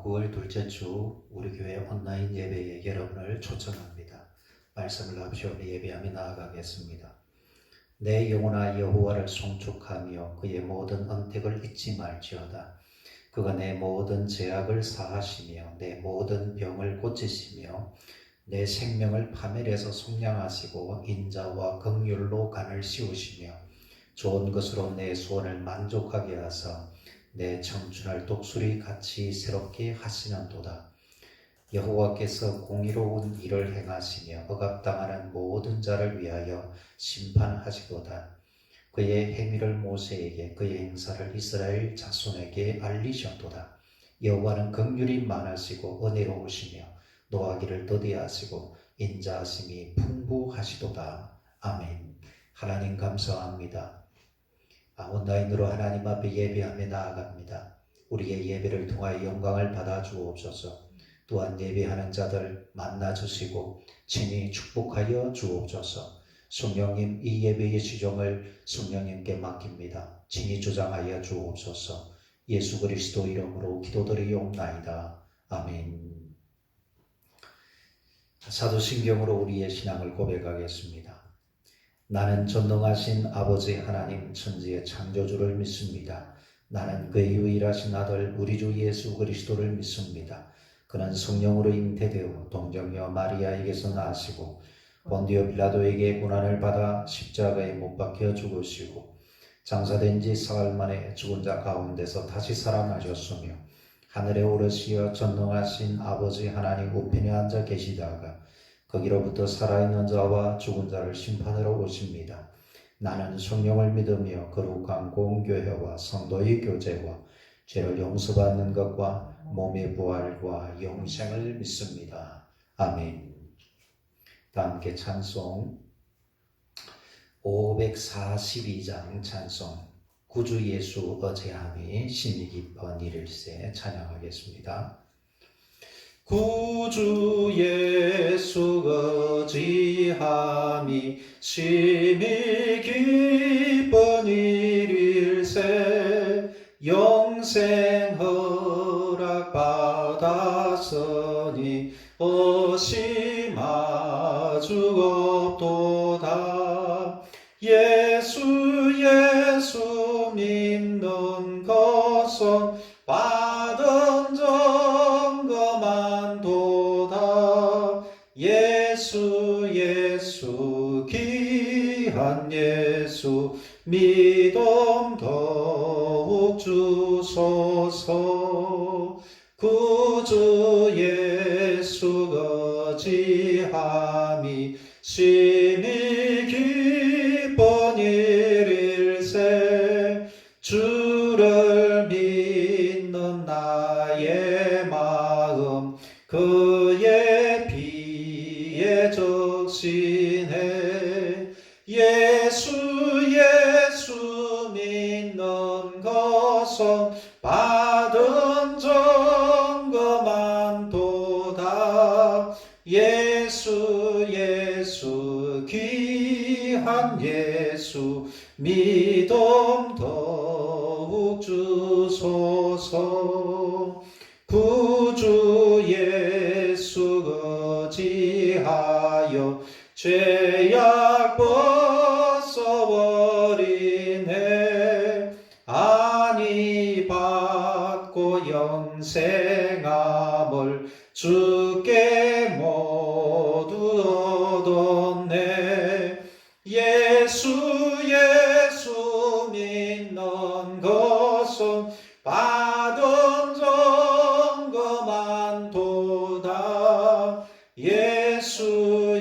9월 둘째 주 우리 교회 온라인 예배에 여러분을 초청합니다. 말씀을 합시오며 예배하며 나아가겠습니다. 내 영혼아 여호와를 송축하며 그의 모든 언택을 잊지 말지어다. 그가 내 모든 죄악을 사하시며 내 모든 병을 고치시며 내 생명을 파멸해서 속량하시고 인자와 긍휼로 간을 씌우시며 좋은 것으로 내 소원을 만족하게 하사 내 청춘할 독수리 같이 새롭게 하시는도다. 여호와께서 공의로운 일을 행하시며 억압당하는 모든 자를 위하여 심판하시도다. 그의 행위를 모세에게 그의 행사를 이스라엘 자손에게 알리셨도다. 여호와는 긍휼이 많으시고 은혜로우시며 노하기를 더디하시고 인자하심이 풍부하시도다. 아멘. 하나님 감사합니다. 온라인으로 하나님 앞에 예배하며 나아갑니다. 우리의 예배를 통하여 영광을 받아 주옵소서. 또한 예배하는 자들 만나 주시고 친히 축복하여 주옵소서. 성령님, 이 예배의 지종을 성령님께 맡깁니다. 친히 주장하여 주옵소서. 예수 그리스도 이름으로 기도드리옵나이다. 아멘. 사도신경으로 우리의 신앙을 고백하겠습니다. 나는 전능하신 아버지 하나님 천지의 창조주를 믿습니다. 나는 그의 유일하신 아들 우리 주 예수 그리스도를 믿습니다. 그는 성령으로 잉태되어 동정녀 마리아에게서 나시고 본디오 빌라도에게 고난을 받아 십자가에 못 박혀 죽으시고 장사된 지 사흘 만에 죽은 자 가운데서 다시 살아나셨으며 하늘에 오르시어 전능하신 아버지 하나님 우편에 앉아 계시다가 거기로부터 살아있는 자와 죽은 자를 심판하러 오십니다. 나는 성령을 믿으며 거룩한 공교회와 성도의 교제와 죄를 용서받는 것과 몸의 부활과 영생을 믿습니다. 아멘. 다 함께 찬송 542장 찬송 구주 예수 어제함이 심히 깊은 이를세 찬양하겠습니다. 구주 예수 어지함이 심히 기쁜 일일세 영생 허락 받았으니 의심하주 없도다. 예수 믿는 것은 받은 점검한도다. 예수 귀한 예수 믿음 더욱 주소서. 구주 예수 거지함이 심히 기쁜 일일세 주를 믿는 나의 마음 그의 피에 적신해. 예수 믿는 것은 받은 점검한도다. 예수 귀한 예수 믿음 더욱 주소서. 구주 예수 거지하여 죄악 벗어버리네. 안이 받고 영생함을 주께 모두 얻었네. 예수 믿는 것은 받은 점검한도다. 예수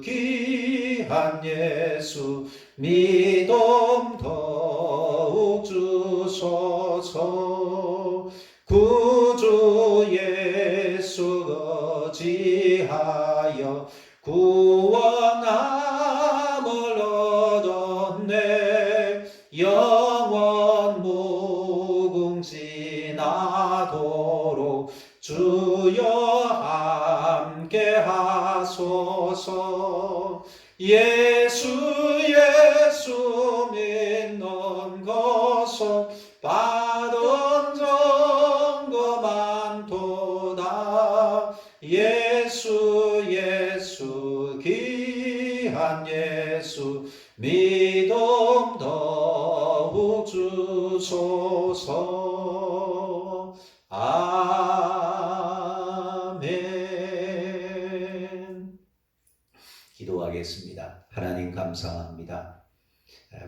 귀한 예수 믿음 더욱 주소서. 구주 예수 거지하여 구원함을 얻었네. 영원 무궁지나도록 주여 함께 하소서. 예수 믿는 것은 받은 점검 귀한 예수 믿음 더욱 주소서. 아멘. 기도하겠습니다. 하나님 감사합니다.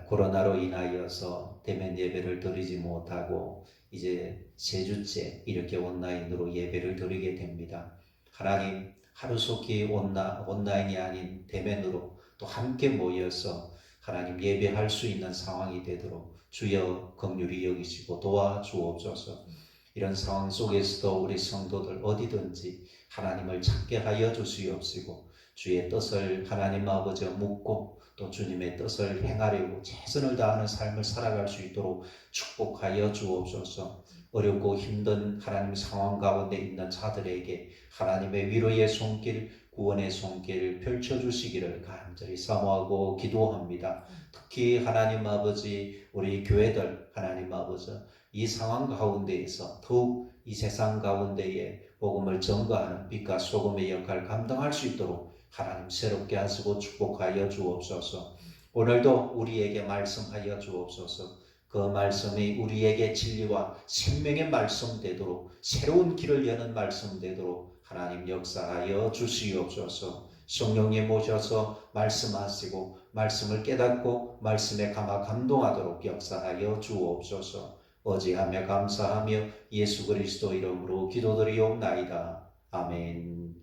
코로나로 인하여서 대면 예배를 드리지 못하고 이제 세 주째 이렇게 온라인으로 예배를 드리게 됩니다. 하나님, 하루속히 온라인이 아닌 대면으로 또 함께 모여서 하나님 예배할 수 있는 상황이 되도록 주여 긍휼히 여기시고 도와주옵소서. 이런 상황 속에서도 우리 성도들 어디든지 하나님을 찾게 하여 주시옵시고 주의 뜻을 하나님 아버지 묻고 또 주님의 뜻을 행하려고 최선을 다하는 삶을 살아갈 수 있도록 축복하여 주옵소서. 어렵고 힘든 하나님 상황 가운데 있는 자들에게 하나님의 위로의 손길, 구원의 손길을 펼쳐주시기를 간절히 사모하고 기도합니다. 특히 하나님 아버지 우리 교회들 하나님 아버지 이 상황 가운데에서 더욱 이 세상 가운데에 복음을 전거하는 빛과 소금의 역할을 감당할 수 있도록 하나님 새롭게 하시고 축복하여 주옵소서. 오늘도 우리에게 말씀하여 주옵소서. 그 말씀이 우리에게 진리와 생명의 말씀 되도록 새로운 길을 여는 말씀 되도록 하나님 역사하여 주시옵소서. 성령님 모셔서 말씀하시고 말씀을 깨닫고 말씀에 감화 감동하도록 역사하여 주옵소서. 어지하며 감사하며 예수 그리스도 이름으로 기도드리옵나이다. 아멘.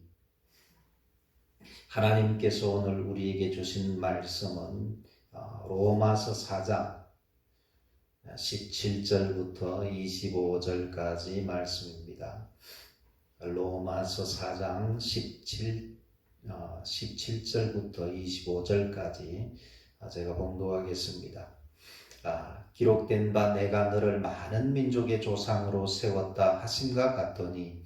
하나님께서 오늘 우리에게 주신 말씀은 로마서 4장 17절부터 25절까지 말씀입니다. 로마서 4장 17절부터 25절까지 제가 봉독하겠습니다. 기록된 바 내가 너를 많은 민족의 조상으로 세웠다 하심과 같더니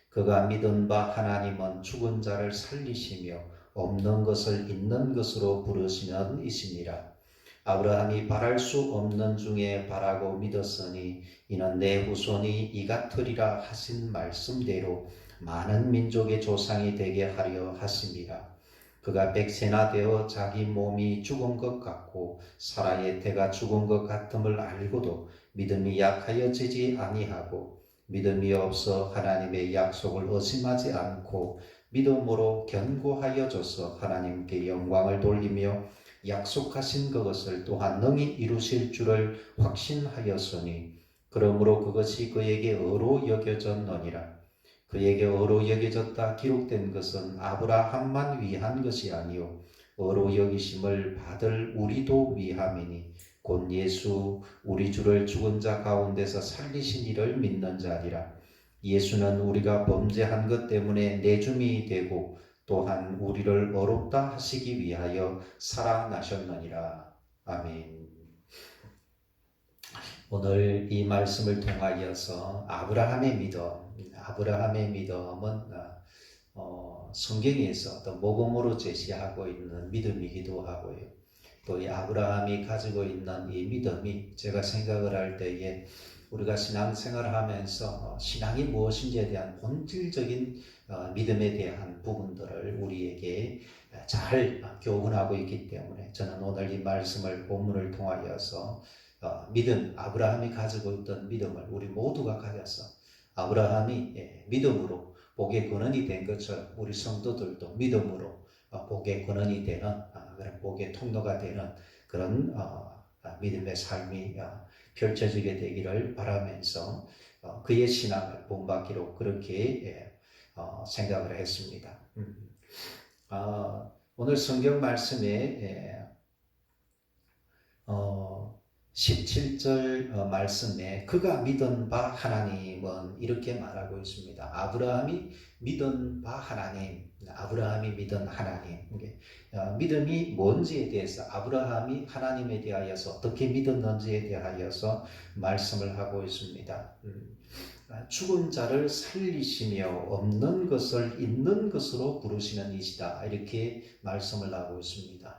그가 믿은 바 하나님은 죽은 자를 살리시며 없는 것을 있는 것으로 부르시는 이시니라. 아브라함이 바랄 수 없는 중에 바라고 믿었으니 이는 내 후손이 이 같으리라 하신 말씀대로 많은 민족의 조상이 되게 하려 하심이라. 그가 100세나 되어 자기 몸이 죽은 것 같고 사라의 태가 죽은 것 같음을 알고도 믿음이 약하여지지 아니하고 믿음이 없어 하나님의 약속을 의심하지 않고 믿음으로 견고하여져서 하나님께 영광을 돌리며 약속하신 그것을 또한 능히 이루실 줄을 확신하였으니 그러므로 그것이 그에게 의로 여겨졌느니라. 그에게 의로 여겨졌다 기록된 것은 아브라함만 위한 것이 아니요 의로 여기심을 받을 우리도 위함이니 곧 예수 우리 주를 죽은 자 가운데서 살리신 이를 믿는 자리라. 예수는 우리가 범죄한 것 때문에 내줌이 되고 또한 우리를 어렵다 하시기 위하여 살아나셨느니라. 아멘. 오늘 이 말씀을 통하여서 아브라함의 믿음은 성경에서 또 모범으로 제시하고 있는 믿음이기도 하고요. 또 이 아브라함이 가지고 있는 이 믿음이 제가 생각을 할 때에 우리가 신앙생활을 하면서 신앙이 무엇인지에 대한 본질적인 믿음에 대한 부분들을 우리에게 잘 교훈하고 있기 때문에 저는 오늘 이 말씀을 본문을 통하여서 아브라함이 가지고 있던 믿음을 우리 모두가 가져서 아브라함이 믿음으로 복의 근원이 된 것처럼 우리 성도들도 믿음으로 복의 근원이 되는 그런 복의 통로가 되는 그런 믿음의 삶이 펼쳐지게 되기를 바라면서 그의 신앙을 본받기로 그렇게 생각을 했습니다. 오늘 성경 말씀에 17절 말씀에 그가 믿은 바 하나님은 이렇게 말하고 있습니다. 아브라함이 믿은 바 하나님, 아브라함이 믿은 하나님. 믿음이 뭔지에 대해서 아브라함이 하나님에 대하여서 어떻게 믿었는지에 대하여서 말씀을 하고 있습니다. 죽은 자를 살리시며 없는 것을 있는 것으로 부르시는 이시다. 이렇게 말씀을 하고 있습니다.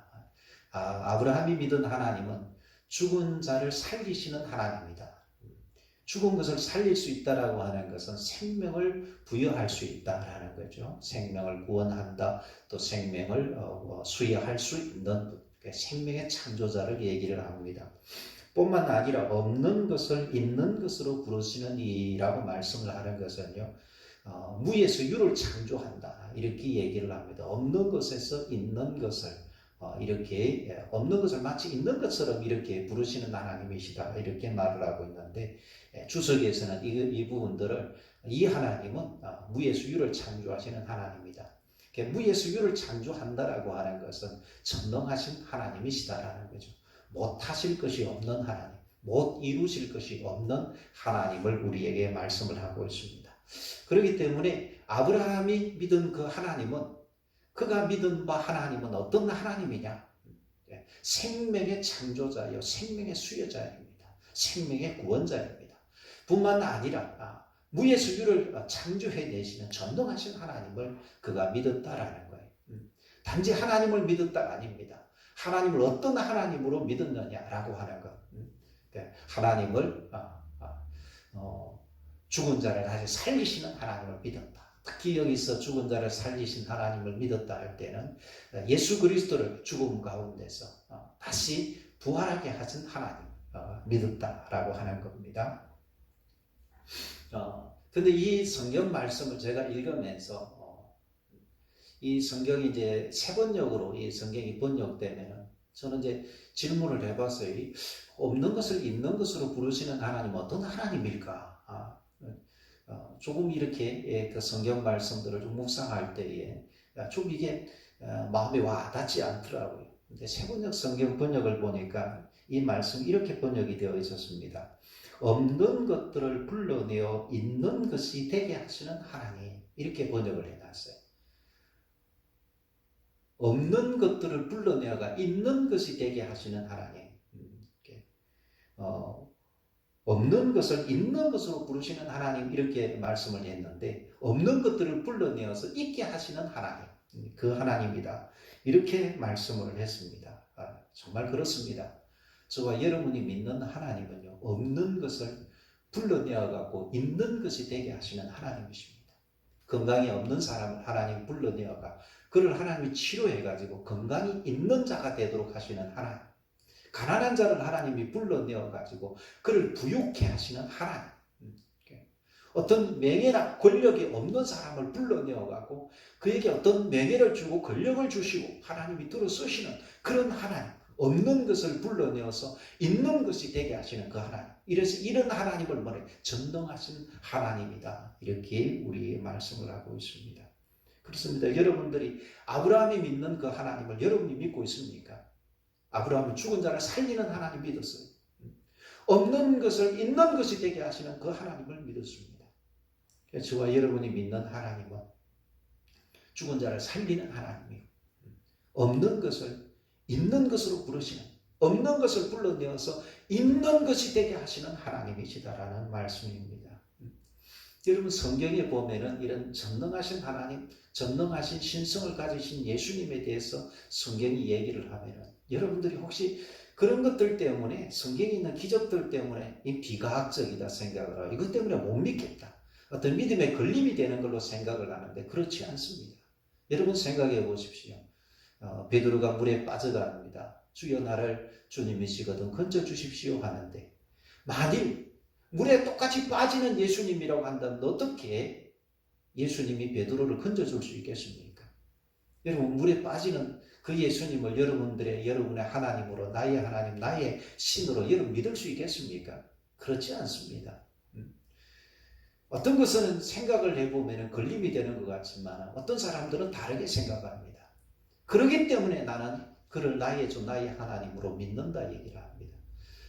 아브라함이 믿은 하나님은 죽은 자를 살리시는 하나님이다. 죽은 것을 살릴 수 있다라고 하는 것은 생명을 부여할 수 있다라는 거죠. 생명을 구원한다, 또 생명을 수여할 수 있는 생명의 창조자를 얘기를 합니다. 뿐만 아니라 없는 것을 있는 것으로 부르시는 이라고 말씀을 하는 것은요, 무에서 유를 창조한다 이렇게 얘기를 합니다. 없는 것에서 있는 것을 이렇게 없는 것을 마치 있는 것처럼 이렇게 부르시는 하나님이시다 이렇게 말을 하고 있는데, 주석에서는 이 부분들을 이 하나님은 무에서 유를 창조하시는 하나님이다. 무에서 유를 창조한다라고 하는 것은 전능하신 하나님이시다라는 거죠. 못하실 것이 없는 하나님, 못 이루실 것이 없는 하나님을 우리에게 말씀을 하고 있습니다. 그렇기 때문에 아브라함이 믿은 그 하나님은, 그가 믿은 바 하나님은 어떤 하나님이냐? 생명의 창조자요, 생명의 수여자입니다. 생명의 구원자입니다. 뿐만 아니라 무에서 유를 창조해내시는 전능하신 하나님을 그가 믿었다라는 거예요. 단지 하나님을 믿었다가 아닙니다. 하나님을 어떤 하나님으로 믿었느냐라고 하는 것. 하나님을 죽은 자를 다시 살리시는 하나님을 믿었다. 특히 여기서 죽은 자를 살리신 하나님을 믿었다 할 때는 예수 그리스도를 죽음 가운데서 다시 부활하게 하신 하나님 믿었다라고 하는 겁니다. 근데 이 성경 말씀을 제가 읽으면서 이 성경이 이제 세 번역으로 이 성경이 번역되면은 저는 이제 질문을 해봤어요. 없는 것을 있는 것으로 부르시는 하나님은 어떤 하나님일까? 조금 이렇게 그 성경 말씀들을 좀 묵상할 때에 좀 이게 마음에 와 닿지 않더라고요. 근데 세 번역 성경 번역을 보니까 이 말씀이 이렇게 번역이 되어 있었습니다. 없는 것들을 불러내어 있는 것이 되게 하시는 하나님, 이렇게 번역을 해놨어요. 없는 것들을 불러내어가 있는 것이 되게 하시는 하나님. 없는 것을 있는 것으로 부르시는 하나님, 이렇게 말씀을 했는데, 없는 것들을 불러내어서 있게 하시는 하나님, 그 하나님이다 이렇게 말씀을 했습니다. 정말 그렇습니다. 저와 여러분이 믿는 하나님은요, 없는 것을 불러내어 갖고 있는 것이 되게 하시는 하나님이십니다. 건강이 없는 사람을 하나님 불러내어가 그를 하나님이 치료해 가지고 건강이 있는 자가 되도록 하시는 하나님, 가난한 자를 하나님이 불러내어 가지고 그를 부유케 하시는 하나님, 어떤 명예나 권력이 없는 사람을 불러내어 가지고 그에게 어떤 명예를 주고 권력을 주시고 하나님이 들어 쓰시는 그런 하나님, 없는 것을 불러내어서 있는 것이 되게 하시는 그 하나님, 이래서 이런 하나님을 말해 전능하신 하나님이다 이렇게 우리 말씀을 하고 있습니다. 그렇습니다. 여러분들이 아브라함이 믿는 그 하나님을 여러분이 믿고 있습니까? 아브라함은 죽은 자를 살리는 하나님 믿었어요. 없는 것을 있는 것이 되게 하시는 그 하나님을 믿었습니다. 저와 여러분이 믿는 하나님은 죽은 자를 살리는 하나님이요, 없는 것을 있는 것으로 부르시는, 없는 것을 불러내어서 있는 것이 되게 하시는 하나님이시다라는 말씀입니다. 여러분, 성경에 보면은 이런 전능하신 하나님, 전능하신 신성을 가지신 예수님에 대해서 성경이 얘기를 하면은 여러분들이 혹시 그런 것들 때문에, 성경에 있는 기적들 때문에 이 비과학적이다 생각을 하고 이것 때문에 못 믿겠다, 어떤 믿음에 걸림이 되는 걸로 생각을 하는데 그렇지 않습니다. 여러분 생각해 보십시오. 베드로가 물에 빠져갑니다. 주여 나를 주님이시거든 건져 주십시오 하는데, 만일 물에 똑같이 빠지는 예수님이라고 한다면 어떻게 예수님이 베드로를 건져줄 수 있겠습니까? 여러분, 물에 빠지는 그 예수님을 여러분의 하나님으로, 나의 하나님, 나의 신으로 여러분 믿을 수 있겠습니까? 그렇지 않습니다. 어떤 것은 생각을 해보면 걸림이 되는 것 같지만 어떤 사람들은 다르게 생각합니다. 그렇기 때문에 나는 그를 나의 주, 나의 하나님으로 믿는다 얘기를 합니다.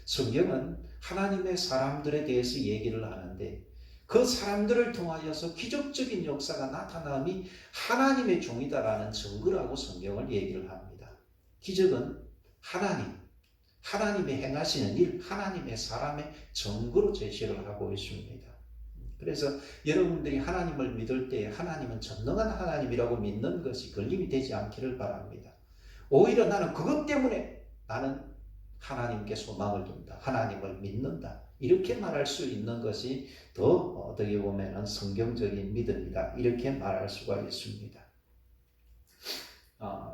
성경은 하나님의 사람들에 대해서 얘기를 하는데 그 사람들을 통하여서 기적적인 역사가 나타남이 하나님의 종이다라는 증거라고 성경을 얘기를 합니다. 기적은 하나님의 행하시는 일, 하나님의 사람의 증거로 제시를 하고 있습니다. 그래서 여러분들이 하나님을 믿을 때 하나님은 전능한 하나님이라고 믿는 것이 걸림이 되지 않기를 바랍니다. 오히려 나는 그것 때문에 나는 하나님께 소망을 둔다. 하나님을 믿는다. 이렇게 말할 수 있는 것이 더 어떻게 보면 성경적인 믿음이다. 이렇게 말할 수가 있습니다.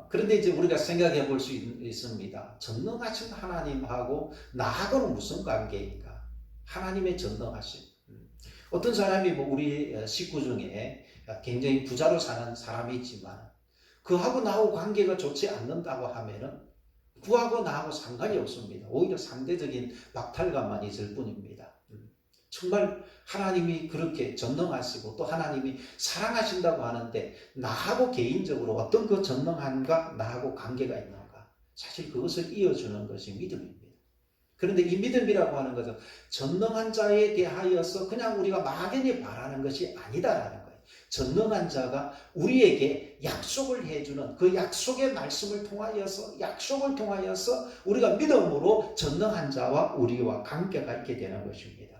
그런데 이제 우리가 생각해 볼 수 있습니다. 전능하신 하나님하고 나하고는 무슨 관계인가? 하나님의 전능하심. 어떤 사람이 우리 식구 중에 굉장히 부자로 사는 사람이 있지만 그하고 나하고 관계가 좋지 않는다고 하면은 그하고 나하고 상관이 없습니다. 오히려 상대적인 박탈감만 있을 뿐입니다. 정말 하나님이 그렇게 전능하시고 또 하나님이 사랑하신다고 하는데 나하고 개인적으로 어떤 그 전능함과 나하고 관계가 있는가? 사실 그것을 이어주는 것이 믿음입니다. 그런데 이 믿음이라고 하는 것은 전능한 자에 대하여서 그냥 우리가 막연히 바라는 것이 아니다라는 거예요. 전능한 자가 우리에게 약속을 해주는 그 약속의 말씀을 통하여서 약속을 통하여서 우리가 믿음으로 전능한 자와 우리와 관계가 있게 되는 것입니다.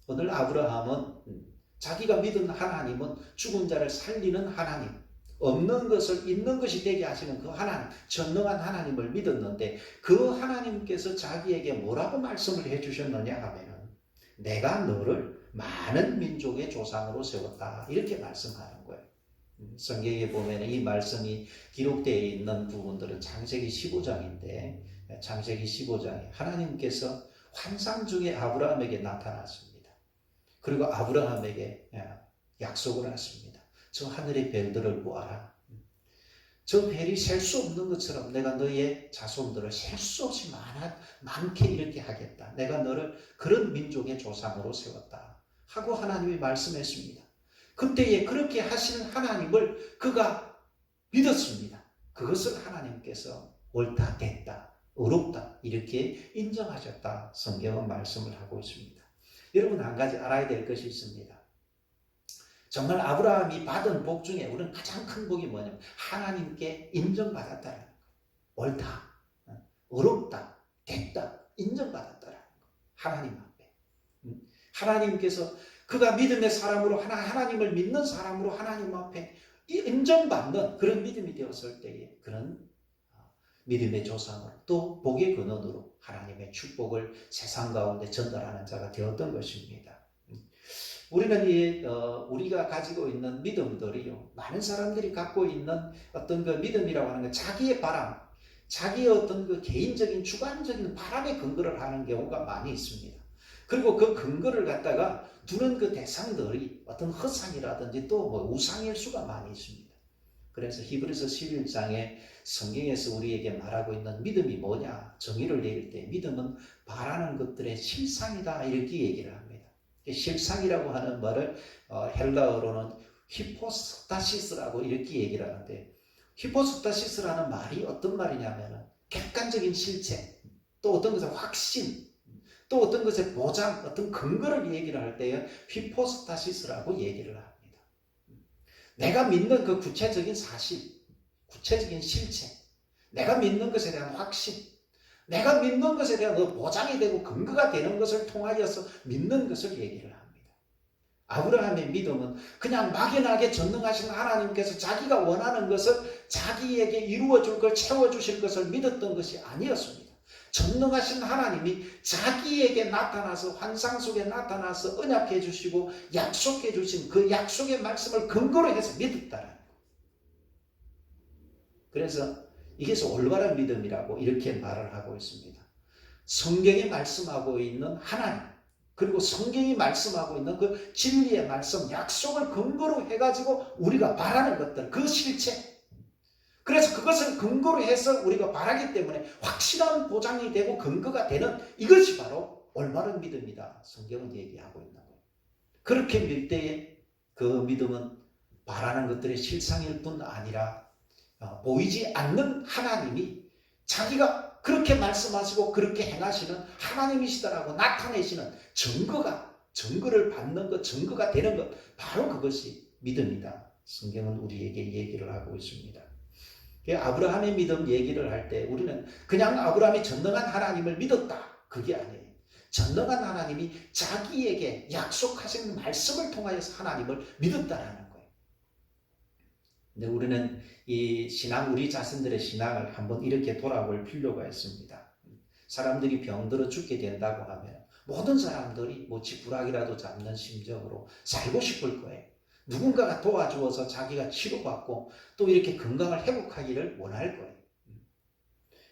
오늘 아브라함은 자기가 믿은 하나님은 죽은 자를 살리는 하나님, 없는 것을 있는 것이 되게 하시는 그 하나님, 전능한 하나님을 믿었는데 그 하나님께서 자기에게 뭐라고 말씀을 해주셨느냐 하면은 내가 너를 많은 민족의 조상으로 세웠다 이렇게 말씀하는 거예요. 성경에 보면 이 말씀이 기록되어 있는 부분들은 창세기 15장인데 창세기 15장에 하나님께서 환상 중에 아브라함에게 나타났습니다. 그리고 아브라함에게 약속을 하십니다. 저 하늘의 별들을 보아라. 저 별이 셀 수 없는 것처럼 내가 너의 자손들을 셀 수 없이 많게 이렇게 하겠다. 내가 너를 그런 민족의 조상으로 세웠다. 하고 하나님이 말씀했습니다. 그때에 그렇게 하시는 하나님을 그가 믿었습니다. 그것을 하나님께서 옳다, 됐다, 의롭다 이렇게 인정하셨다. 성경은 말씀을 하고 있습니다. 여러분 한 가지 알아야 될 것이 있습니다. 정말 아브라함이 받은 복 중에 우리는 가장 큰 복이 뭐냐면 하나님께 인정받았다라는 거. 옳다, 의롭다, 됐다, 인정받았다라는 거. 하나님 앞에. 하나님께서 그가 믿음의 사람으로 하나님을 믿는 사람으로 하나님 앞에 인정받는 그런 믿음이 되었을 때에 그런 믿음의 조상으로 또 복의 근원으로 하나님의 축복을 세상 가운데 전달하는 자가 되었던 것입니다. 우리는 우리가 가지고 있는 믿음들이요, 많은 사람들이 갖고 있는 어떤 그 믿음이라고 하는 건 자기의 바람, 자기의 어떤 그 개인적인 주관적인 바람에 근거를 하는 경우가 많이 있습니다. 그리고 그 근거를 갖다가 두는 그 대상들이 어떤 허상이라든지 또 우상일 수가 많이 있습니다. 그래서 히브리서 11장에 성경에서 우리에게 말하고 있는 믿음이 뭐냐 정의를 내릴 때 믿음은 바라는 것들의 실상이다 이렇게 얘기를 합니다. 실상이라고 하는 말을 헬라어로는 히포스타시스라고 이렇게 얘기를 하는데 히포스타시스라는 말이 어떤 말이냐면 객관적인 실체 또 어떤 것의 확신 또 어떤 것의 보장 어떤 근거를 얘기를 할 때에 히포스타시스라고 얘기를 합니다. 내가 믿는 그 구체적인 사실, 구체적인 실체, 내가 믿는 것에 대한 확신, 내가 믿는 것에 대한 보장이 되고 근거가 되는 것을 통하여서 믿는 것을 얘기를 합니다. 아브라함의 믿음은 그냥 막연하게 전능하신 하나님께서 자기가 원하는 것을 자기에게 이루어줄 걸 채워주실 것을 믿었던 것이 아니었습니다. 전능하신 하나님이 자기에게 나타나서 환상 속에 나타나서 언약해 주시고 약속해 주신 그 약속의 말씀을 근거로 해서 믿었다는 거예요. 그래서 이게서 올바른 믿음이라고 이렇게 말을 하고 있습니다. 성경에 말씀하고 있는 하나님 그리고 성경이 말씀하고 있는 그 진리의 말씀 약속을 근거로 해가지고 우리가 바라는 것들 그 실체 그래서 그것을 근거로 해서 우리가 바라기 때문에 확실한 보장이 되고 근거가 되는 이것이 바로 올바른 믿음이다. 성경은 얘기하고 있는 거예요. 그렇게 믿을 때에 그 믿음은 바라는 것들의 실상일 뿐 아니라 보이지 않는 하나님이 자기가 그렇게 말씀하시고 그렇게 행하시는 하나님이시다라고 나타내시는 증거를 받는 것, 증거가 되는 것 바로 그것이 믿음이다. 성경은 우리에게 얘기를 하고 있습니다. 아브라함의 믿음 얘기를 할 때 우리는 그냥 아브라함이 전능한 하나님을 믿었다. 그게 아니에요. 전능한 하나님이 자기에게 약속하신 말씀을 통하여서 하나님을 믿었다라는 거예요. 근데 우리는 이 신앙, 우리 자신들의 신앙을 한번 이렇게 돌아볼 필요가 있습니다. 사람들이 병들어 죽게 된다고 하면 모든 사람들이 뭐 지푸라기라도 잡는 심정으로 살고 싶을 거예요. 누군가가 도와주어서 자기가 치료받고 또 이렇게 건강을 회복하기를 원할 거예요.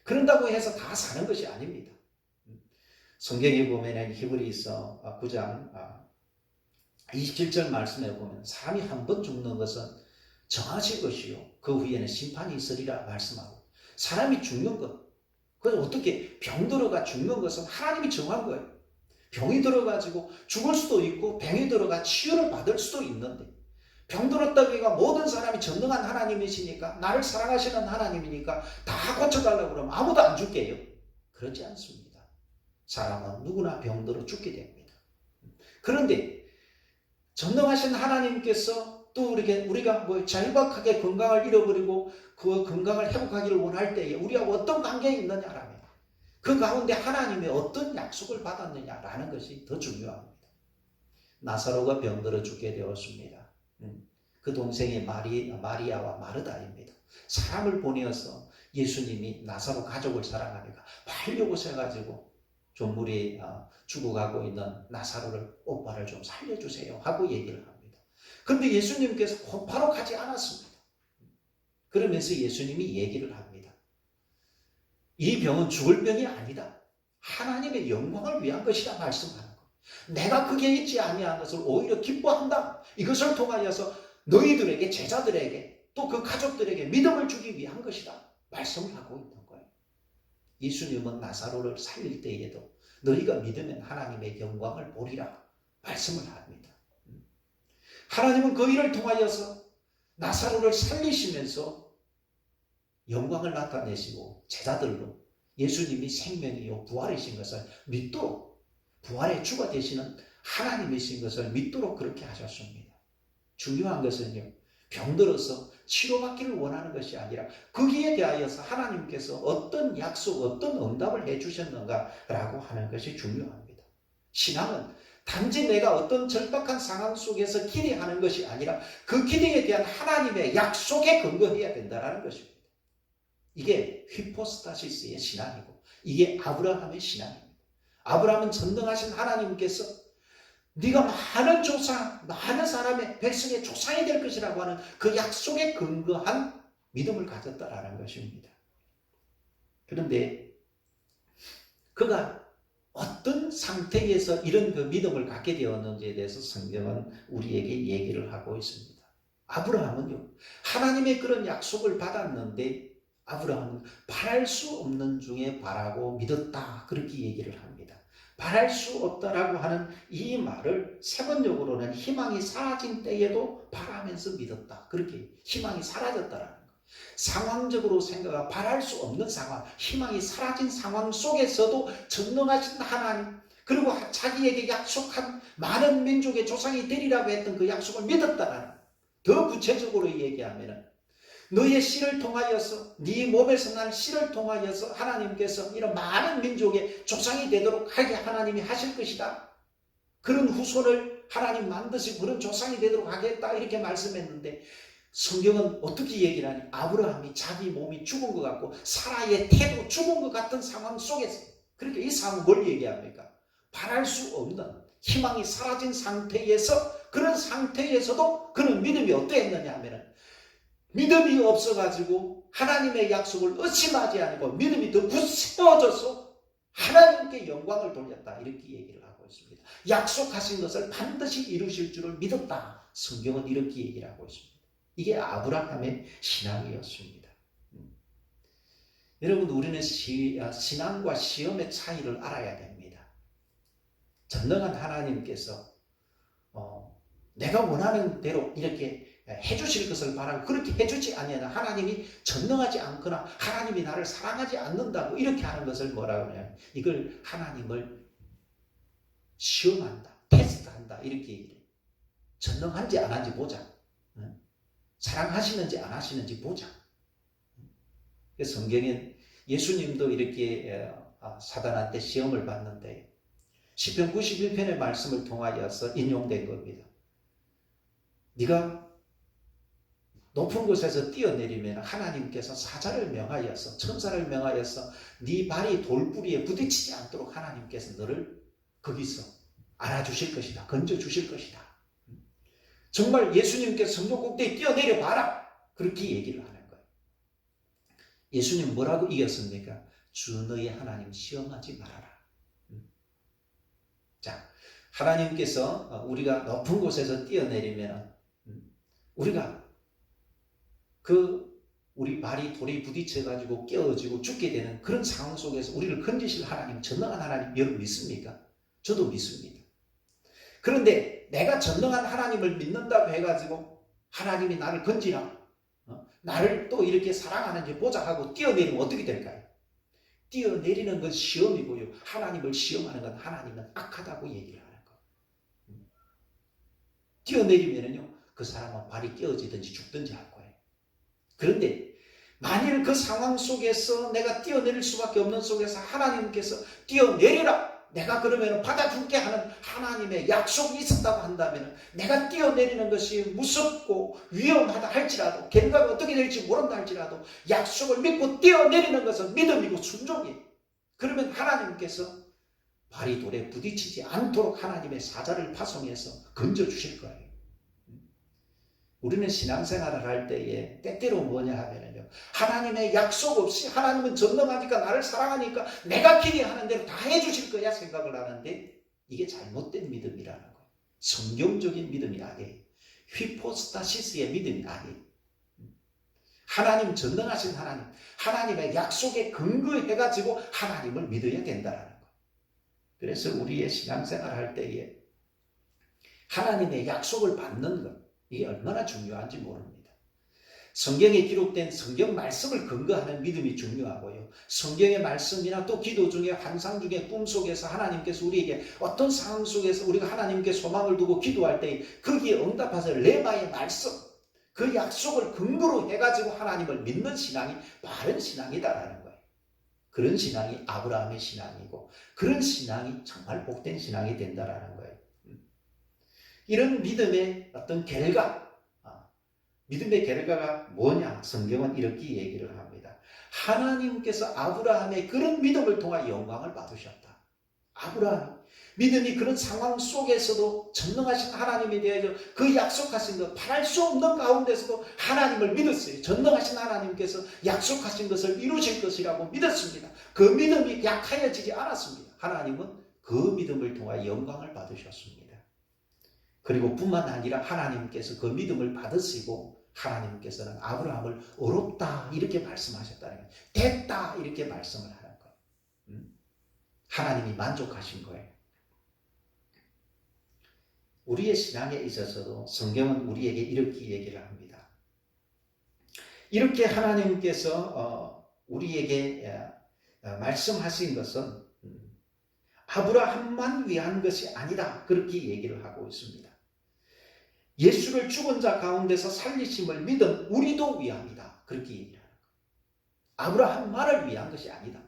그런다고 해서 다 사는 것이 아닙니다. 성경에 보면 히브리서 9장 27절 말씀에 보면 사람이 한 번 죽는 것은 정하신 것이요 그 후에는 심판이 있으리라 말씀하고, 사람이 죽는 것, 그래서 어떻게 병 들어가 죽는 것은 하나님이 정한 거예요. 병이 들어가지고 죽을 수도 있고 병이 들어가 치유를 받을 수도 있는데, 병 들었다기가 모든 사람이 전능한 하나님이시니까, 나를 사랑하시는 하나님이니까 다 고쳐달라고 그러면 아무도 안 죽게요? 그렇지 않습니다. 사람은 누구나 병들어 죽게 됩니다. 그런데 전능하신 하나님께서 또 우리가 뭐 절박하게 건강을 잃어버리고 그 건강을 회복하기를 원할 때에 우리하고 어떤 관계가 있느냐라면 그 가운데 하나님의 어떤 약속을 받았느냐라는 것이 더 중요합니다. 나사로가 병들어 죽게 되었습니다. 그 동생이 마리아와 마르다입니다. 사람을 보내어서 예수님이 나사로 가족을 사랑하니까 빨리 오셔가지고 존물이 죽어가고 있는 나사로를, 오빠를 좀 살려주세요 하고 얘기를 합니다. 그런데 예수님께서 곧바로 가지 않았습니다. 그러면서 예수님이 얘기를 합니다. 이 병은 죽을 병이 아니다. 하나님의 영광을 위한 것이라 말씀하는 것. 내가 그게 있지 아니한 것을 오히려 기뻐한다. 이것을 통하여서 너희들에게, 제자들에게, 또 그 가족들에게 믿음을 주기 위한 것이다 말씀을 하고 있는 거예요. 예수님은 나사로를 살릴 때에도 너희가 믿으면 하나님의 영광을 보리라 말씀을 합니다. 하나님은 그 일을 통하여서 나사로를 살리시면서 영광을 나타내시고 제자들로 예수님이 생명이요 부활이신 것을 믿도록, 부활의 주가 되시는 하나님이신 것을 믿도록 그렇게 하셨습니다. 중요한 것은요, 병들어서 치료받기를 원하는 것이 아니라 거기에 대하여서 하나님께서 어떤 약속, 어떤 응답을 해주셨는가라고 하는 것이 중요합니다. 신앙은 단지 내가 어떤 절박한 상황 속에서 기대하는 것이 아니라 그 기대에 대한 하나님의 약속에 근거해야 된다는 것입니다. 이게 휘포스타시스의 신앙이고 이게 아브라함의 신앙입니다. 아브라함은 전능하신 하나님께서 네가 많은 조상, 많은 사람의 백성의 조상이 될 것이라고 하는 그 약속에 근거한 믿음을 가졌다라는 것입니다. 그런데 그가 어떤 상태에서 이런 그 믿음을 갖게 되었는지에 대해서 성경은 우리에게 얘기를 하고 있습니다. 아브라함은요, 하나님의 그런 약속을 받았는데 아브라함은 바랄 수 없는 중에 바라고 믿었다, 그렇게 얘기를 합니다. 바랄 수 없다라고 하는 이 말을 세번역으로는 희망이 사라진 때에도 바라면서 믿었다, 그렇게 희망이 사라졌다라는 거. 상황적으로 생각하고 바랄 수 없는 상황, 희망이 사라진 상황 속에서도 전능하신 하나님, 그리고 자기에게 약속한 많은 민족의 조상이 되리라고 했던 그 약속을 믿었다라는, 더 구체적으로 얘기하면 너의 씨를 통하여서, 네 몸에서 난 씨를 통하여서 하나님께서 이런 많은 민족의 조상이 되도록 하게 하나님이 하실 것이다. 그런 후손을 하나님 만드시고 그런 조상이 되도록 하겠다, 이렇게 말씀했는데 성경은 어떻게 얘기를 하니? 아브라함이 자기 몸이 죽은 것 같고 사라의 태도 죽은 것 같은 상황 속에서, 그러니까 이 상황은 뭘 얘기합니까? 바랄 수 없는 희망이 사라진 상태에서, 그런 상태에서도 그는 믿음이 어떠했느냐 하면은, 믿음이 없어가지고 하나님의 약속을 의심하지 않고 믿음이 더 굳세워져서 하나님께 영광을 돌렸다, 이렇게 얘기를 하고 있습니다. 약속하신 것을 반드시 이루실 줄을 믿었다, 성경은 이렇게 얘기를 하고 있습니다. 이게 아브라함의 신앙이었습니다. 여러분, 우리는 신앙과 시험의 차이를 알아야 됩니다. 전능한 하나님께서 내가 원하는 대로 이렇게 해주실 것을 바라고 그렇게 해주지 아니하는 하나님이 전능하지 않거나 하나님이 나를 사랑하지 않는다고 이렇게 하는 것을 뭐라고 하냐면, 이걸 하나님을 시험한다, 테스트한다, 이렇게 얘기를 해요. 전능한지 안 한지 보자, 사랑하시는지 안 하시는지 보자. 성경엔 예수님도 이렇게 사단한테 시험을 받는데 시편 91편의 말씀을 통하여서 인용된 겁니다. 높은 곳에서 뛰어내리면 하나님께서 사자를 명하여서 천사를 명하여서 네 발이 돌부리에 부딪히지 않도록 하나님께서 너를 거기서 안아주실 것이다. 건져주실 것이다. 정말 예수님께서 성전 꼭대기에 뛰어내려 봐라. 그렇게 얘기를 하는 거예요. 예수님 뭐라고 이겼습니까? 주 너의 하나님 시험하지 말아라. 자, 하나님께서 우리가 높은 곳에서 뛰어내리면 우리가 우리 발이 돌에 부딪혀가지고 깨어지고 죽게 되는 그런 상황 속에서 우리를 건지실 하나님, 전능한 하나님, 여러분 믿습니까? 저도 믿습니다. 그런데 내가 전능한 하나님을 믿는다고 해가지고 하나님이 나를 건지라, 나를 또 이렇게 사랑하는지 보자 하고 뛰어내리면 어떻게 될까요? 뛰어내리는 건 시험이고요. 하나님을 시험하는 건 하나님은 악하다고 얘기를 하는 거예요. 뛰어내리면은요, 그 사람은 발이 깨어지든지 죽든지 할 거예요. 그런데 만일 그 상황 속에서 내가 뛰어내릴 수밖에 없는 속에서 하나님께서 뛰어내리라, 내가 그러면 받아줄게 하는 하나님의 약속이 있었다고 한다면 내가 뛰어내리는 것이 무섭고 위험하다 할지라도, 결과가 어떻게 될지 모른다 할지라도 약속을 믿고 뛰어내리는 것은 믿음이고 순종이에요. 그러면 하나님께서 발이 돌에 부딪히지 않도록 하나님의 사자를 파송해서 건져주실 거예요. 우리는 신앙생활을 할 때에 때때로 뭐냐 하면요, 하나님의 약속 없이 하나님은 전능하니까 나를 사랑하니까 내가 기대하는 대로 다 해주실 거야 생각을 하는데 이게 잘못된 믿음이라는 거예요. 성경적인 믿음이 아니에요. 휘포스타시스의 믿음이 아니에요. 하나님, 전능하신 하나님, 하나님의 약속에 근거해가지고 하나님을 믿어야 된다는 거예요. 그래서 우리의 신앙생활 할 때에 하나님의 약속을 받는 것, 이게 얼마나 중요한지 모릅니다. 성경에 기록된 성경 말씀을 근거하는 믿음이 중요하고요. 성경의 말씀이나 또 기도 중에 환상 중에 꿈 속에서 하나님께서 우리에게 어떤 상황 속에서 우리가 하나님께 소망을 두고 기도할 때 거기에 응답하셔서 레마의 말씀, 그 약속을 근거로 해가지고 하나님을 믿는 신앙이 바른 신앙이다라는 거예요. 그런 신앙이 아브라함의 신앙이고 그런 신앙이 정말 복된 신앙이 된다라는 거예요. 이런 믿음의 어떤 결과, 믿음의 결과가 뭐냐? 성경은 이렇게 얘기를 합니다. 하나님께서 아브라함의 그런 믿음을 통해 영광을 받으셨다. 아브라함, 믿음이 그런 상황 속에서도 전능하신 하나님에 대해서 그 약속하신 것, 바랄 수 없는 가운데서도 하나님을 믿었어요. 전능하신 하나님께서 약속하신 것을 이루실 것이라고 믿었습니다. 그 믿음이 약하여지지 않았습니다. 하나님은 그 믿음을 통해 영광을 받으셨습니다. 그리고 뿐만 아니라 하나님께서 그 믿음을 받으시고 하나님께서는 아브라함을 어렵다 이렇게 말씀하셨다는 거예요. 됐다 이렇게 말씀을 하는 거예요. 하나님이 만족하신 거예요. 우리의 신앙에 있어서도 성경은 우리에게 이렇게 얘기를 합니다. 이렇게 하나님께서 우리에게 말씀하신 것은 아브라함만 위한 것이 아니다 그렇게 얘기를 하고 있습니다. 예수를 죽은 자 가운데서 살리심을 믿은 우리도 위함이다. 그렇게 얘기를 하는 거예요. 아브라함만을 위한 것이 아니다.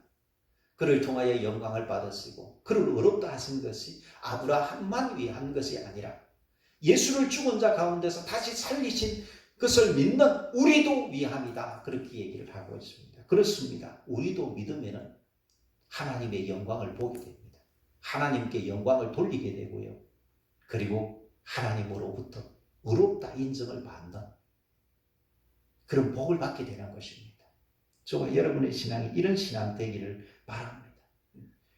그를 통하여 영광을 받으시고 그를 어렵다 하신 것이 아브라함만 위한 것이 아니라 예수를 죽은 자 가운데서 다시 살리신 것을 믿는 우리도 위함이다. 그렇게 얘기를 하고 있습니다. 그렇습니다. 우리도 믿으면 하나님의 영광을 보게 됩니다. 하나님께 영광을 돌리게 되고요. 그리고 하나님으로부터 의롭다 인정을 받는 그런 복을 받게 되는 것입니다. 저와 여러분의 신앙이 이런 신앙 되기를 바랍니다.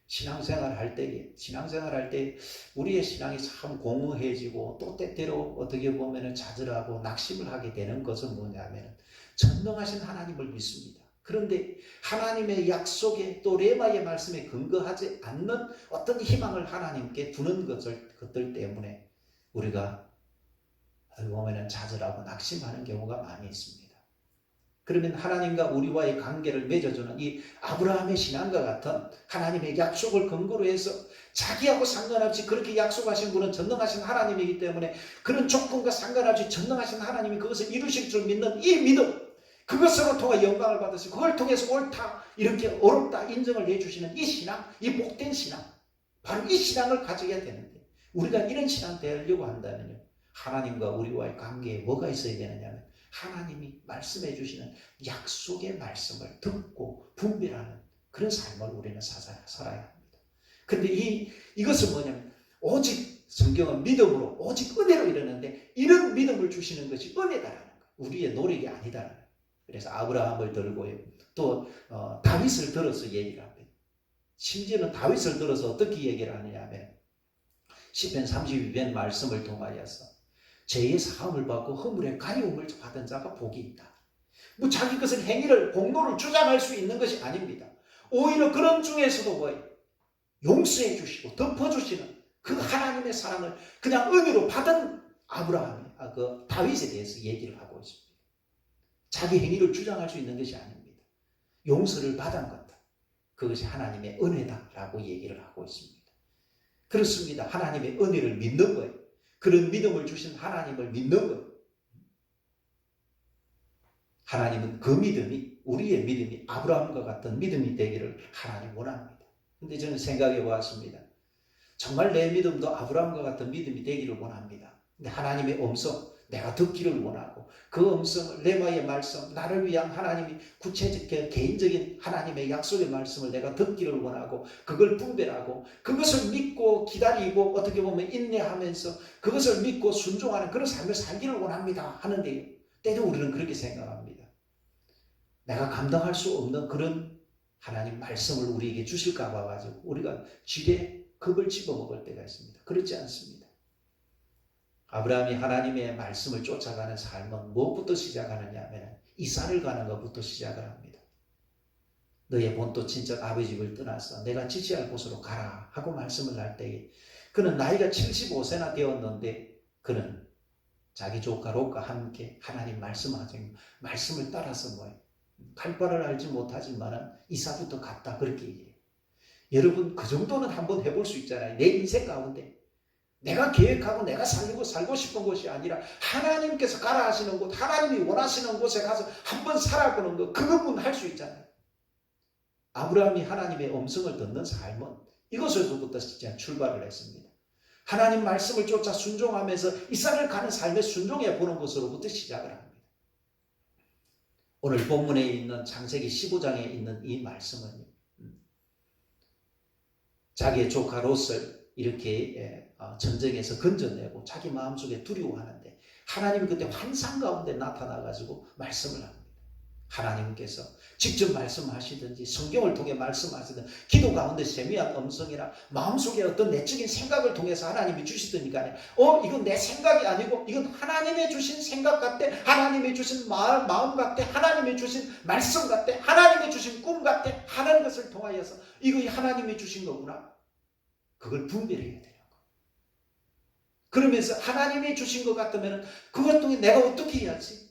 신앙생활 할 때 우리의 신앙이 참 공허해지고 또 때때로 어떻게 보면 좌절하고 낙심을 하게 되는 것은 뭐냐면 전능하신 하나님을 믿습니다. 그런데 하나님의 약속에 또 레마의 말씀에 근거하지 않는 어떤 희망을 하나님께 두는 것들 때문에 우리가 보면은 좌절하고 낙심하는 경우가 많이 있습니다. 그러면 하나님과 우리와의 관계를 맺어주는 이 아브라함의 신앙과 같은 하나님의 약속을 근거로 해서 자기하고 상관없이 그렇게 약속하신 분은 전능하신 하나님이기 때문에 그런 조건과 상관없이 전능하신 하나님이 그것을 이루실 줄 믿는 이 믿음, 그것으로 통해 영광을 받으시고 그걸 통해서 옳다 이렇게 어렵다 인정을 해주시는 이 신앙, 이 복된 신앙, 바로 이 신앙을 가져야 되는데 우리가 이런 신앙 되려고 한다면요, 하나님과 우리와의 관계에 뭐가 있어야 되느냐면 하나님이 말씀해 주시는 약속의 말씀을 듣고 분별하는 그런 삶을 우리는 살아야 합니다. 그런데 이것은 뭐냐면 오직 성경은 믿음으로 오직 은혜로 이르는데 이런 믿음을 주시는 것이 은혜다라는 거예요. 우리의 노력이 아니다라는 거예요. 그래서 아브라함을 들고요. 또 다윗을 들어서 얘기를 합니다. 심지어는 다윗을 들어서 어떻게 얘기를 하느냐 하면 시편 32편 말씀을 통하여서 죄의 사함을 받고 허물의 가리움을 받은 자가 복이 있다. 뭐 자기 것을 행위를 공로를 주장할 수 있는 것이 아닙니다. 오히려 그런 중에서도 뭐예요? 용서해 주시고 덮어주시는 그 하나님의 사랑을 그냥 은혜로 받은 아브라함이 그 다윗에 대해서 얘기를 하고 있습니다. 자기 행위를 주장할 수 있는 것이 아닙니다. 용서를 받은 것, 그것이 하나님의 은혜다라고 얘기를 하고 있습니다. 그렇습니다. 하나님의 은혜를 믿는 거예요. 그런 믿음을 주신 하나님을 믿는 거예요. 하나님은 그 믿음이 우리의 믿음이 아브라함과 같은 믿음이 되기를 하나님 원합니다. 근데 저는 생각해 보았습니다. 정말 내 믿음도 아브라함과 같은 믿음이 되기를 원합니다. 근데 하나님의 음성 내가 듣기를 원하고 그 음성을 레마의 말씀 나를 위한 하나님이 구체적 개인적인 하나님의 약속의 말씀을 내가 듣기를 원하고 그걸 분별하고 그것을 믿고 기다리고 어떻게 보면 인내하면서 그것을 믿고 순종하는 그런 삶을 살기를 원합니다 하는데요. 때로 우리는 그렇게 생각합니다. 내가 감당할 수 없는 그런 하나님 말씀을 우리에게 주실까 봐가지고 우리가 쥐에 겁을 집어먹을 때가 있습니다. 그렇지 않습니다. 아브라함이 하나님의 말씀을 쫓아가는 삶은 무엇부터 시작하느냐 하면 이사를 가는 것부터 시작을 합니다. 너의 본토 친척 아버지 집을 떠나서 내가 지시할 곳으로 가라 하고 말씀을 할 때에 그는 나이가 75세나 되었는데 그는 자기 조카 롯과 함께 하나님 말씀하신 말씀을 따라서 뭐예요? 갈 바를 알지 못하지만 이사부터 갔다 그렇게 얘기해요. 여러분 그 정도는 한번 해볼 수 있잖아요. 내 인생 가운데 내가 계획하고 내가 살고 싶은 곳이 아니라 하나님께서 가라 하시는 곳, 하나님이 원하시는 곳에 가서 한번 살아보는 것, 그것만 할 수 있잖아요. 아브라함이 하나님의 음성을 듣는 삶은 이것에서부터 진짜 출발을 했습니다. 하나님 말씀을 쫓아 순종하면서 이삭을 가는 삶에 순종해 보는 것으로부터 시작을 합니다. 오늘 본문에 있는 창세기 15장에 있는 이 말씀은 자기의 조카 롯을 이렇게 전쟁에서 건져내고 자기 마음속에 두려워하는데 하나님이 그때 환상 가운데 나타나가지고 말씀을 합니다. 하나님께서 직접 말씀하시든지 성경을 통해 말씀하시든 기도 가운데 세미한 음성이나 마음속에 어떤 내적인 생각을 통해서 하나님이 주시더니까 이건 내 생각이 아니고 이건 하나님의 주신 생각 같아, 하나님이 주신 마음 같아, 하나님이 주신 말씀 같아, 하나님이 주신 꿈 같아 하는 것을 통하여서 이거 하나님이 주신 거구나. 그걸 분별해야 돼요. 그러면서 하나님이 주신 것 같으면 그것 통해 내가 어떻게 해야지?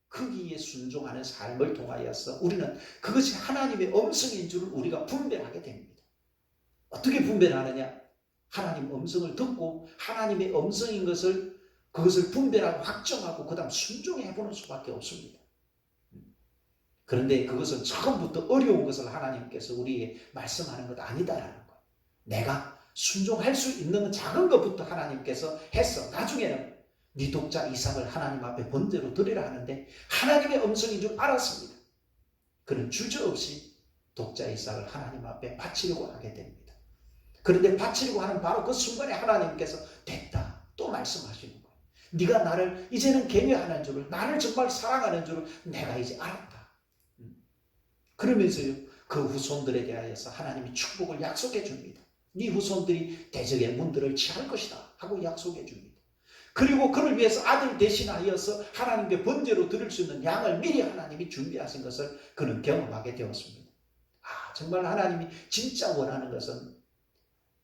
거기에 순종하는 삶을 통하여서 우리는 그것이 하나님의 음성인 줄을 우리가 분별하게 됩니다. 어떻게 분별하느냐? 하나님 음성을 듣고 하나님의 음성인 것을 그것을 분별하고 확정하고 그 다음 순종해보는 수밖에 없습니다. 그런데 그것은 처음부터 어려운 것을 하나님께서 우리에게 말씀하는 것 아니다라는 거예요. 내가 순종할 수 있는 작은 것부터 하나님께서 했어. 나중에는 네 독자 이삭을 하나님 앞에 번제로 드리라 하는데 하나님의 음성인 줄 알았습니다. 그는 주저없이 독자 이삭을 하나님 앞에 바치려고 하게 됩니다. 그런데 바치려고 하는 바로 그 순간에 하나님께서 됐다 또 말씀하시는 거예요. 네가 나를 이제는 경외하는 줄을, 나를 정말 사랑하는 줄을 내가 이제 알았다. 그러면서요 그 후손들에 대하여서 하나님이 축복을 약속해 줍니다. 네 후손들이 대적의 문들을 취할 것이다 하고 약속해 줍니다. 그리고 그를 위해서 아들 대신하여서 하나님께 번제로 드릴 수 있는 양을 미리 하나님이 준비하신 것을 그는 경험하게 되었습니다. 정말 하나님이 진짜 원하는 것은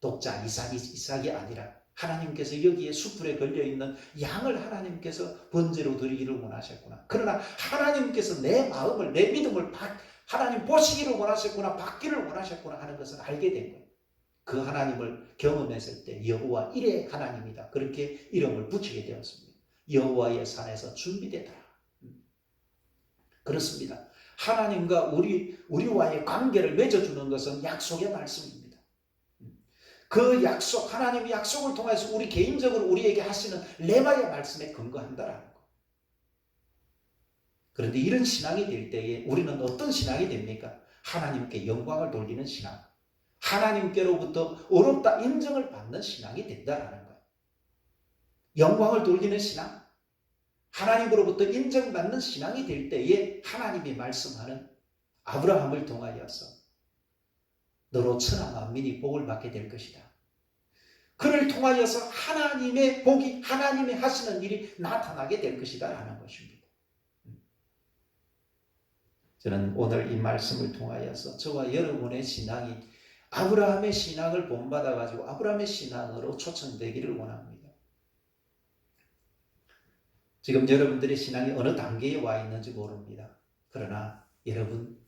독자 이삭이 아니라 하나님께서 여기에 숯불에 걸려있는 양을 하나님께서 번제로 드리기를 원하셨구나. 그러나 하나님께서 내 마음을, 내 믿음을 하나님 보시기를 원하셨구나, 받기를 원하셨구나 하는 것을 알게 된 거예요. 그 하나님을 경험했을 때 여호와 이레 하나님이다. 그렇게 이름을 붙이게 되었습니다. 여호와의 산에서 준비되더라. 그렇습니다. 하나님과 우리와의 관계를 맺어주는 것은 약속의 말씀입니다. 그 약속, 하나님의 약속을 통해서 우리 개인적으로 우리에게 하시는 레마의 말씀에 근거한다라는 거. 그런데 이런 신앙이 될 때에 우리는 어떤 신앙이 됩니까? 하나님께 영광을 돌리는 신앙. 하나님께로부터 어렵다 인정을 받는 신앙이 된다라는 거예요. 영광을 돌리는 신앙. 하나님으로부터 인정받는 신앙이 될 때에 하나님이 말씀하는 아브라함을 통하여서 너로 천하 만민이 복을 받게 될 것이다. 그를 통하여서 하나님의 복이 하나님이 하시는 일이 나타나게 될 것이다 라는 것입니다. 저는 오늘 이 말씀을 통하여서 저와 여러분의 신앙이 아브라함의 신앙을 본받아가지고 아브라함의 신앙으로 초청되기를 원합니다. 지금 여러분들의 신앙이 어느 단계에 와 있는지 모릅니다. 그러나 여러분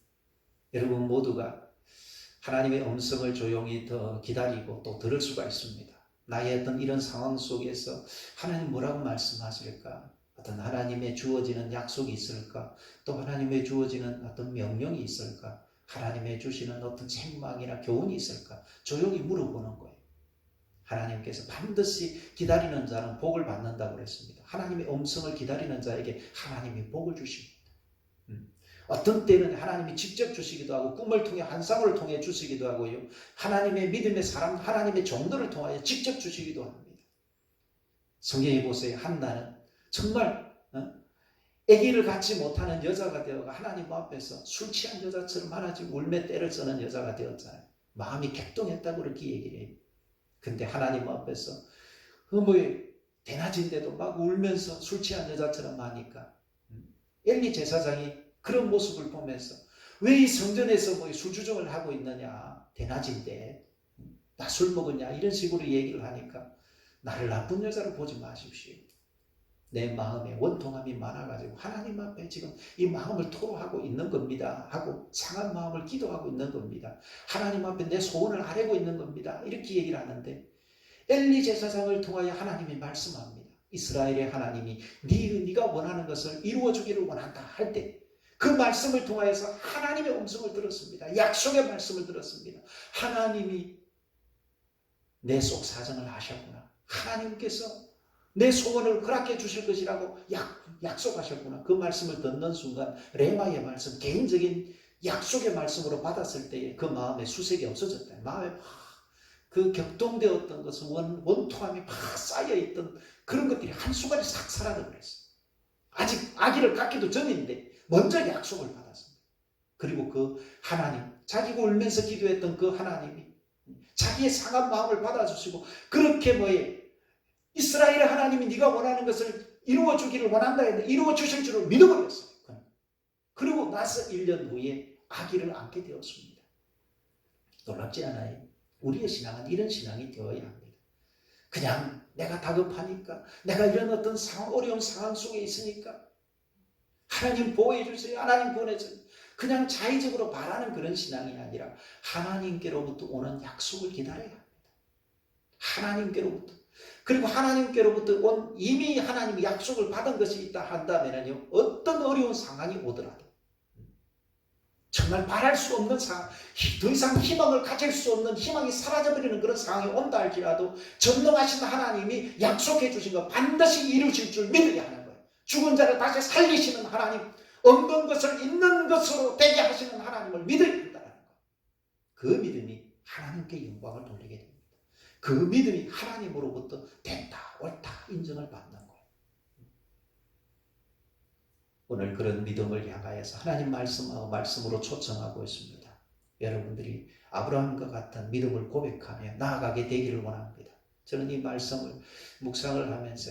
모두가 하나님의 음성을 조용히 더 기다리고 또 들을 수가 있습니다. 나의 어떤 이런 상황 속에서 하나님 뭐라고 말씀하실까? 어떤 하나님의 주어지는 약속이 있을까? 또 하나님의 주어지는 어떤 명령이 있을까? 하나님의 주시는 어떤 책망이나 교훈이 있을까? 조용히 물어보는 거예요. 하나님께서 반드시 기다리는 자는 복을 받는다고 그랬습니다. 하나님의 음성을 기다리는 자에게 하나님이 복을 주십니다. 어떤 때는 하나님이 직접 주시기도 하고 꿈을 통해 환상을 통해 주시기도 하고요. 하나님의 믿음의 사람, 하나님의 종들을 통하여 직접 주시기도 합니다. 성경에 보세요. 한나는 정말 아기를 갖지 못하는 여자가 되어가 하나님 앞에서 술 취한 여자처럼 하나님 울며 때를 쓰는 여자가 되었잖아요. 마음이 격동했다고 그렇게 얘기를 해요. 근데 하나님 앞에서 대낮인데도 막 울면서 술 취한 여자처럼 하니까 엘리 제사장이 그런 모습을 보면서 왜 이 성전에서 술주정을 하고 있느냐, 대낮인데 나 술 먹었냐 이런 식으로 얘기를 하니까 나를 나쁜 여자로 보지 마십시오. 내 마음에 원통함이 많아가지고 하나님 앞에 지금 이 마음을 토로하고 있는 겁니다 하고 상한 마음을 기도하고 있는 겁니다. 하나님 앞에 내 소원을 아뢰고 있는 겁니다. 이렇게 얘기를 하는데 엘리 제사장을 통하여 하나님이 말씀합니다. 이스라엘의 하나님이 네가 원하는 것을 이루어주기를 원한다 할 때 그 말씀을 통하여서 하나님의 음성을 들었습니다. 약속의 말씀을 들었습니다. 하나님이 내 속 사정을 아셨구나. 하나님께서 내 소원을 허락해 주실 것이라고 약속하셨구나. 그 말씀을 듣는 순간 레마의 말씀, 개인적인 약속의 말씀으로 받았을 때에 그 마음에 수색이 없어졌다. 마음에 그 격동되었던 것은 원통함이 막 쌓여있던 그런 것들이 한순간에 싹 사라져버렸어요. 아직 아기를 갖기도 전인데 먼저 약속을 받았습니다. 그리고 그 하나님, 자기가 울면서 기도했던 그 하나님이 자기의 상한 마음을 받아주시고 그렇게 이스라엘의 하나님이 네가 원하는 것을 이루어주기를 원한다 했는데 이루어주실 줄을 믿어버렸어요. 그리고 나서 1년 후에 아기를 안게 되었습니다. 놀랍지 않아요? 우리의 신앙은 이런 신앙이 되어야 합니다. 그냥 내가 다급하니까 내가 이런 어떤 어려운 상황 속에 있으니까 하나님 보호해 주세요. 하나님 보내주세요. 그냥 자의적으로 바라는 그런 신앙이 아니라 하나님께로부터 오는 약속을 기다려야 합니다. 하나님께로부터. 그리고 하나님께로부터 이미 하나님이 약속을 받은 것이 있다 한다면요, 어떤 어려운 상황이 오더라도 정말 바랄 수 없는 상황, 더 이상 희망을 가질 수 없는 희망이 사라져버리는 그런 상황이 온다 할지라도 전능하신 하나님이 약속해 주신 것 반드시 이루실 줄 믿어야 하는 거예요. 죽은 자를 다시 살리시는 하나님, 없는 것을 있는 것으로 되게 하시는 하나님을 믿어야 된다는 거예요. 그 믿음이 하나님께 영광을 돌리게 됩니다. 그 믿음이 하나님으로부터 됐다, 옳다 인정을 받는 거예요. 오늘 그런 믿음을 향하여서 하나님 말씀으로 초청하고 있습니다. 여러분들이 아브라함과 같은 믿음을 고백하며 나아가게 되기를 원합니다. 저는 이 말씀을 묵상을 하면서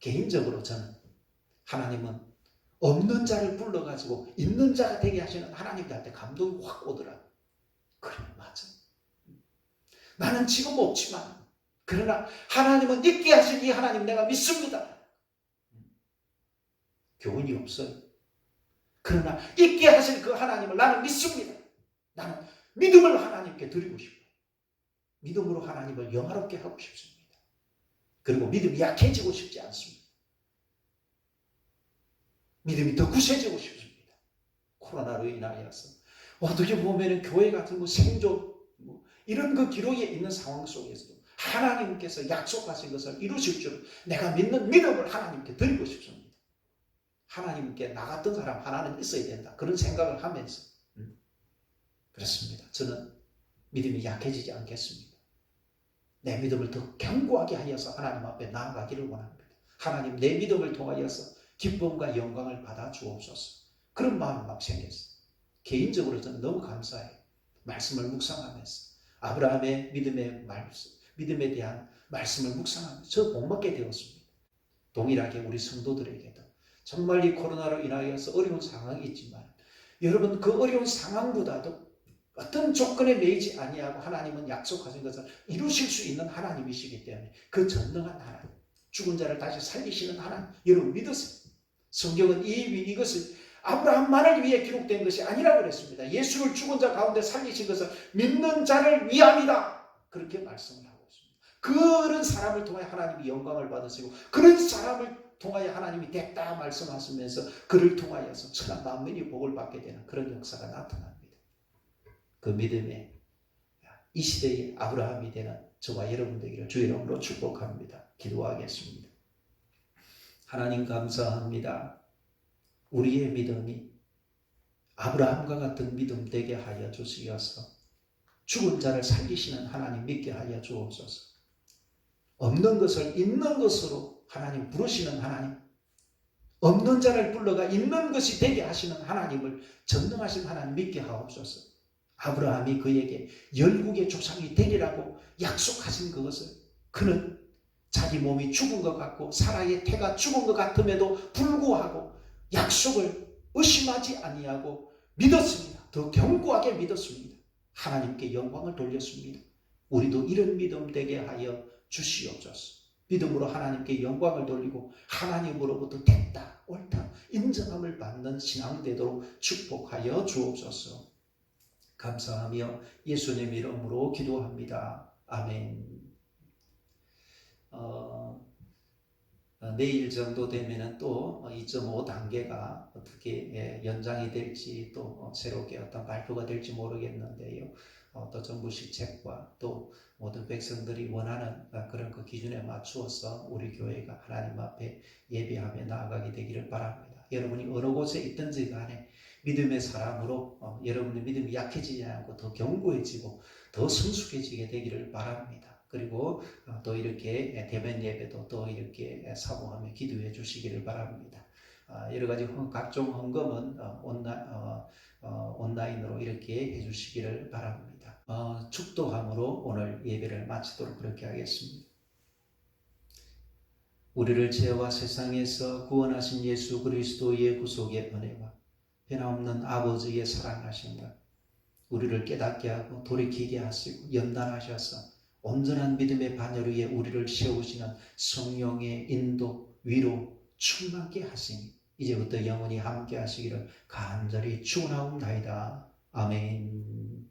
개인적으로 저는 하나님은 없는 자를 불러가지고 있는 자가 되게 하시는 하나님들한테 감동이 확 오더라고요. 그래, 맞아. 나는 지금 없지만 그러나 하나님은 있게 하신 이 하나님 내가 믿습니다. 교훈이 없어요. 그러나 있게 하실 그 하나님을 나는 믿습니다. 나는 믿음을 하나님께 드리고 싶어요. 믿음으로 하나님을 영화롭게 하고 싶습니다. 그리고 믿음이 약해지고 싶지 않습니다. 믿음이 더 굳세지고 싶습니다. 코로나로 인하여서 어떻게 보면 교회 같은 생존 이런 그 기로에 있는 상황 속에서도 하나님께서 약속하신 것을 이루실 줄 내가 믿는 믿음을 하나님께 드리고 싶습니다. 하나님께 나갔던 사람 하나는 있어야 된다. 그런 생각을 하면서 그렇습니다. 저는 믿음이 약해지지 않겠습니다. 내 믿음을 더 견고하게 하여서 하나님 앞에 나아가기를 원합니다. 하나님, 내 믿음을 통하여서 기쁨과 영광을 받아 주옵소서. 그런 마음이 막 생겼어요. 개인적으로 저는 너무 감사해요. 말씀을 묵상하면서 아브라함의 믿음의 말씀, 믿음에 대한 말씀을 묵상하면서 저 복먹게 되었습니다. 동일하게 우리 성도들에게도 정말 이 코로나로 인하여서 어려운 상황이 있지만 여러분, 그 어려운 상황보다도 어떤 조건에 매이지 아니하고 하나님은 약속하신 것을 이루실 수 있는 하나님이시기 때문에 그 전능한 하나님, 죽은 자를 다시 살리시는 하나님, 여러분 믿으세요. 성경은 이것을 아브라함만을 위해 기록된 것이 아니라고 그랬습니다. 예수를 죽은 자 가운데 살리신 것을 믿는 자를 위함이다. 그렇게 말씀을 하고 있습니다. 그런 사람을 통하여 하나님이 영광을 받으시고 그런 사람을 통하여 하나님이 됐다 말씀하시면서 그를 통하여서 천하 만민이 복을 받게 되는 그런 역사가 나타납니다. 그 믿음에 이 시대의 아브라함이 되는 저와 여러분들에게 주의 이름으로 축복합니다. 기도하겠습니다. 하나님 감사합니다. 우리의 믿음이 아브라함과 같은 믿음 되게 하여 주시어서 죽은 자를 살리시는 하나님 믿게 하여 주옵소서. 없는 것을 있는 것으로 하나님 부르시는 하나님, 없는 자를 불러가 있는 것이 되게 하시는 하나님을 전능하신 하나님 믿게 하옵소서. 아브라함이 그에게 열국의 조상이 되리라고 약속하신 그것을 그는 자기 몸이 죽은 것 같고 사라의 태가 죽은 것 같음에도 불구하고 약속을 의심하지 아니하고 믿었습니다. 더 견고하게 믿었습니다. 하나님께 영광을 돌렸습니다. 우리도 이런 믿음 되게 하여 주시옵소서. 믿음으로 하나님께 영광을 돌리고 하나님으로부터 됐다, 옳다, 인정함을 받는 신앙 되도록 축복하여 주옵소서. 감사하며 예수님 이름으로 기도합니다. 아멘. 내일 정도 되면은 또 2.5 단계가 어떻게 연장이 될지 또 새롭게 어떤 발표가 될지 모르겠는데요. 또 정부 시책과 또 모든 백성들이 원하는 그런 그 기준에 맞추어서 우리 교회가 하나님 앞에 예배하며 나아가게 되기를 바랍니다. 여러분이 어느 곳에 있든지 간에 믿음의 사람으로 여러분의 믿음이 약해지지 않고 더 견고해지고 더 성숙해지게 되기를 바랍니다. 그리고 또 이렇게 대면 예배도 또 이렇게 사모하며 기도해 주시기를 바랍니다. 여러 가지 각종 헌금은 온라인으로 이렇게 해 주시기를 바랍니다. 축도함으로 오늘 예배를 마치도록 그렇게 하겠습니다. 우리를 죄와 세상에서 구원하신 예수 그리스도의 구속의 은혜와 변함없는 아버지의 사랑하심과 우리를 깨닫게 하고 돌이키게 하시고 연단하셔서 온전한 믿음의 반열 위에 우리를 세우시는 성령의 인도, 위로 충만케 하시니 이제부터 영원히 함께 하시기를 간절히 축원하옵나이다. 아멘.